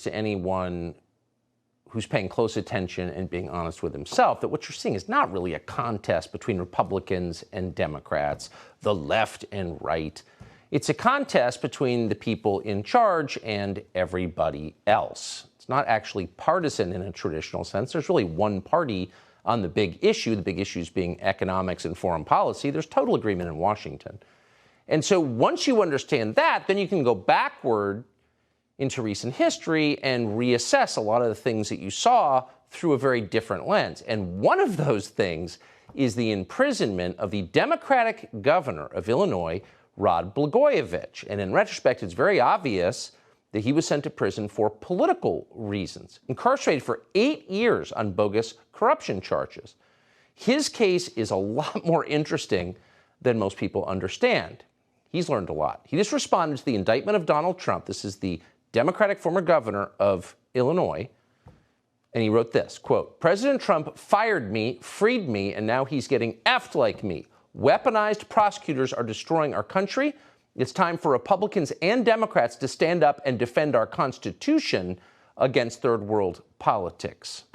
to anyone who's paying close attention and being honest with himself that what you're seeing is not really a contest between Republicans and Democrats, the left and right. It's a contest between the people in charge and everybody else. It's not actually partisan in a traditional sense. There's really one party on the big issues being economics and foreign policy. There's total agreement in Washington. And so once you understand that, then you can go backward into recent history and reassess a lot of the things that you saw through a very different lens. And one of those things is the imprisonment of the Democratic governor of Illinois, Rod Blagojevich. And in retrospect, it's very obvious that he was sent to prison for political reasons, incarcerated for 8 years on bogus corruption charges. His case is a lot more interesting than most people understand. He's learned a lot. He just responded to the indictment of Donald Trump. This is the Democratic former governor of Illinois. And he wrote this, quote, "President Trump fired me, freed me, and now he's getting effed like me. Weaponized prosecutors are destroying our country. It's time for Republicans and Democrats to stand up and defend our Constitution against third world politics."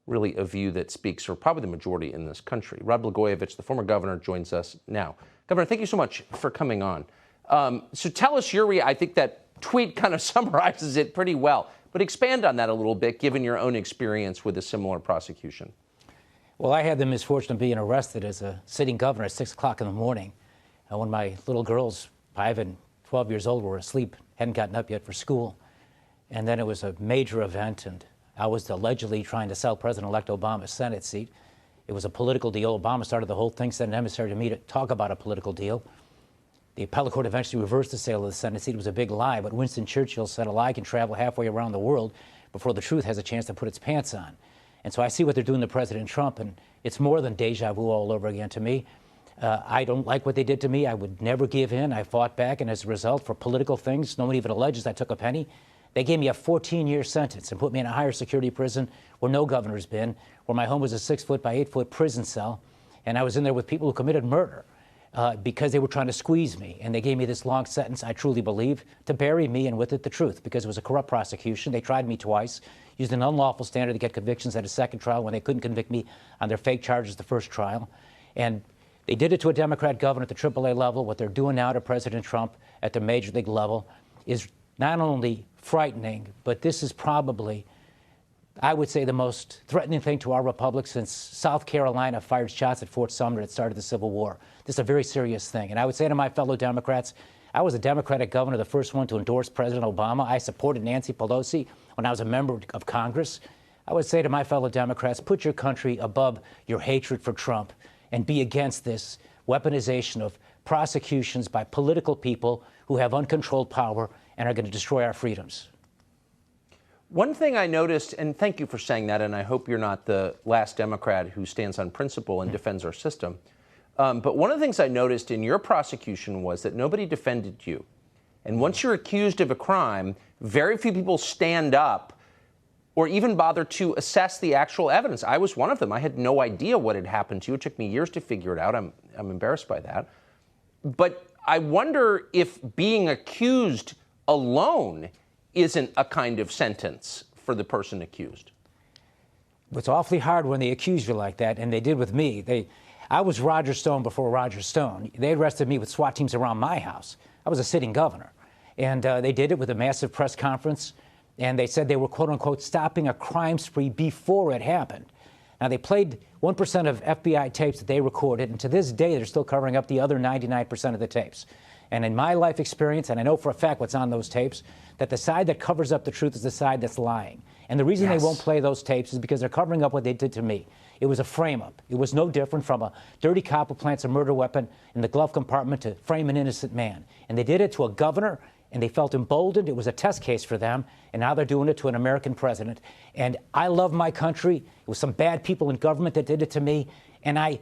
Really a view that speaks for probably the majority in this country. Rod Blagojevich, the former governor, joins us now. Governor, thank you so much for coming on. So tell us I think that tweet kind of summarizes it pretty well, but expand on that a little bit, given your own experience with a similar prosecution. Well, I had the misfortune of being arrested as a sitting governor at 6 o'clock in the morning when my little girls, 5 and 12 years old, were asleep, hadn't gotten up yet for school. And then it was a major event, and I was allegedly trying to sell President-elect Obama's Senate seat. It was a political deal. Obama started the whole thing, sent an emissary to me to talk about a political deal. The appellate court eventually reversed the sale of the Senate seat. It was a big lie, but Winston Churchill said a lie can travel halfway around the world before the truth has a chance to put its pants on. And so I see what they're doing to President Trump, and it's more than deja vu all over again to me. I don't like what they did to me. I would never give in. I fought back, and as a result, for political things, no one even alleges I took a penny. They gave me a 14-year sentence and put me in a higher security prison where no governor's been, where my home was a 6-foot by 8-foot prison cell, and I was in there with people who committed murder. Because they were trying to squeeze me, and they gave me this long sentence, I truly believe, to bury me and with it the truth, because it was a corrupt prosecution. They tried me twice, used an unlawful standard to get convictions at a second trial when they couldn't convict me on their fake charges the first trial. And they did it to a Democrat governor at the AAA level. What they're doing now to President Trump at the major league level is not only frightening, but this is probably, I would say, the most threatening thing to our republic since South Carolina fired shots at Fort Sumter that started the Civil War. This is a very serious thing. And I would say to my fellow Democrats, I was a Democratic governor, the first one to endorse President Obama. I supported Nancy Pelosi when I was a member of Congress. I would say to my fellow Democrats, put your country above your hatred for Trump and be against this weaponization of prosecutions by political people who have uncontrolled power and are going to destroy our freedoms. One thing I noticed, and thank you for saying that, and I hope you're not the last Democrat who stands on principle and defends our system, but one of the things I noticed in your prosecution was that nobody defended you. And once you're accused of a crime, very few people stand up or even bother to assess the actual evidence. I was one of them. I had no idea what had happened to you. It took me years to figure it out. I'm embarrassed by that. But I wonder if being accused alone isn't a kind of sentence for the person accused. It's awfully hard when they accuse you like that, and they did with me. I was Roger Stone before Roger Stone. They arrested me with SWAT teams around my house. I was a sitting governor. And they did it with a massive press conference, and they said they were, quote unquote, stopping a crime spree before it happened. Now, they played 1% of FBI tapes that they recorded, and to this day, they're still covering up the other 99% of the tapes. And in my life experience, and I know for a fact what's on those tapes, that the side that covers up the truth is the side that's lying. And the reason they won't play those tapes is because they're covering up what they did to me. It was a frame-up. It was no different from a dirty cop who plants a murder weapon in the glove compartment to frame an innocent man. And they did it to a governor, and they felt emboldened. It was a test case for them, and now they're doing it to an American president. And I love my country. It was some bad people in government that did it to me, and I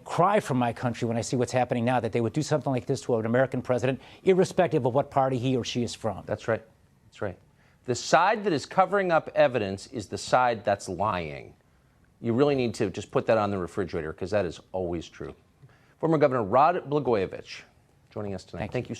cry for my country when I see what's happening now, that they would do something like this to an American president, irrespective of what party he or she is from. That's right. That's right. The side that is covering up evidence is the side that's lying. You really need to just put that on the refrigerator, because that is always true. Former Governor Rod Blagojevich joining us tonight. Thank you so much.